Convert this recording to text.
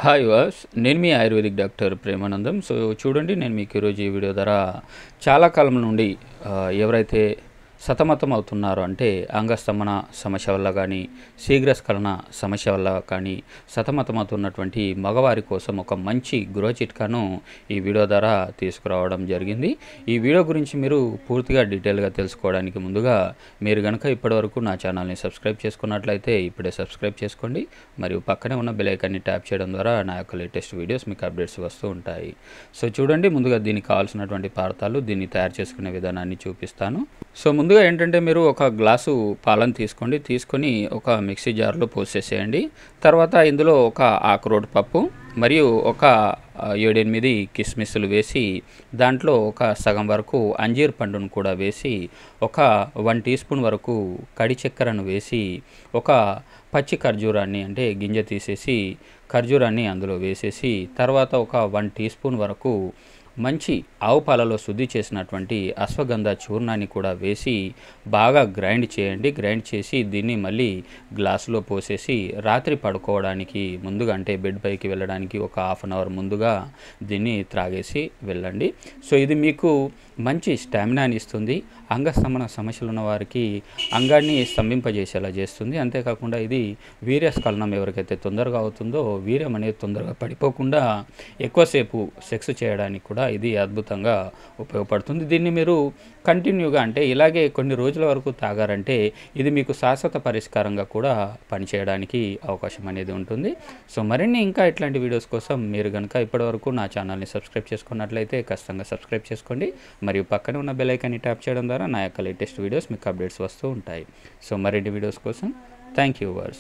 Hi was నేను మీ ayurvedic doctor Premanandam. So చూడండి, నేను మీకు ఈరోజు ఈ వీడియో ద్వారా చాలా కాలం నుండి ఎవరైతే సతమతం అవుతున్నారో, అంటే అంగస్తంభన సమస్య వల్ల కానీ శీఘ్రస్ఖలన సమస్య వల్ల కానీ సతమతం అవుతున్నటువంటి మగవారి కోసం ఒక మంచి గృహ చిట్కాను ఈ వీడియో ద్వారా తీసుకురావడం జరిగింది. ఈ వీడియో గురించి మీరు పూర్తిగా డీటెయిల్గా తెలుసుకోవడానికి ముందుగా మీరు కనుక ఇప్పటివరకు నా ఛానల్ని సబ్స్క్రైబ్ చేసుకున్నట్లయితే ఇప్పుడే సబ్స్క్రైబ్ చేసుకోండి. మరియు పక్కనే ఉన్న బెల్ ఐకాన్ని ట్యాప్ చేయడం ద్వారా నా యొక్క లేటెస్ట్ వీడియోస్ మీకు అప్డేట్స్ వస్తూ ఉంటాయి. సో చూడండి, ముందుగా దీనికి కావాల్సినటువంటి పదార్థాలు, దీన్ని తయారు చేసుకునే విధానాన్ని చూపిస్తాను. సో ముందుగా ఏంటంటే, మీరు ఒక గ్లాసు పాలను తీసుకొని ఒక మిక్సీ జార్లో పోసేసేయండి. తర్వాత ఇందులో ఒక ఆకురోటు పప్పు మరియు ఒక 7-8 కిస్మిస్లు వేసి, దాంట్లో ఒక సగం వరకు అంజీర్ పండును కూడా వేసి, ఒక 1 టీ స్పూన్ వరకు కడి చక్కెరను వేసి, ఒక పచ్చి ఖర్జూరాన్ని అంటే గింజ తీసేసి ఖర్జూరాన్ని అందులో వేసేసి, తర్వాత ఒక 1 టీ స్పూన్ వరకు మంచి ఆవు పాలలో శుద్ధి చేసినటువంటి అశ్వగంధ చూర్ణాన్ని కూడా వేసి బాగా గ్రైండ్ చేయండి. గ్రైండ్ చేసి దీన్ని మళ్ళీ గ్లాసులో పోసేసి రాత్రి పడుకోవడానికి ముందుగా, అంటే బెడ్ పైకి వెళ్ళడానికి ఒక హాఫ్ అన్ అవర్ ముందుగా దీన్ని త్రాగేసి వెళ్ళండి. సో ఇది మీకు మంచి స్టామినాని ఇస్తుంది. అంగస్తంభన సమస్యలు ఉన్న వారికి అంగాన్ని స్తంభింపజేసేలా చేస్తుంది. అంతేకాకుండా ఇది వీర్యస్ఖలనం ఎవరికైతే తొందరగా అవుతుందో, వీర్యం అనేది తొందరగా పడిపోకుండా ఎక్కువసేపు సెక్స్ చేయడానికి కూడా ఇది అద్భుతంగా ఉపయోగపడుతుంది. దీన్ని మీరు కంటిన్యూగా, అంటే ఇలాగే కొన్ని రోజుల వరకు తాగారంటే ఇది మీకు శాశ్వత పరిష్కారంగా కూడా పనిచేయడానికి అవకాశం అనేది ఉంటుంది. సో మరిన్ని ఇంకా ఇట్లాంటి వీడియోస్ కోసం మీరు కనుక ఇప్పటివరకు నా ఛానల్ని సబ్స్క్రైబ్ చేసుకున్నట్లయితే ఖచ్చితంగా సబ్స్క్రైబ్ చేసుకోండి. మరియు పక్కనే ఉన్న బెల్ ఐకాన్ని ట్యాప్ చేయడం ద్వారా నా యొక్క లేటెస్ట్ వీడియోస్ మీకు అప్డేట్స్ వస్తూ ఉంటాయి. సో మరిన్ని వీడియోస్ కోసం థ్యాంక్ యూ వర్స్.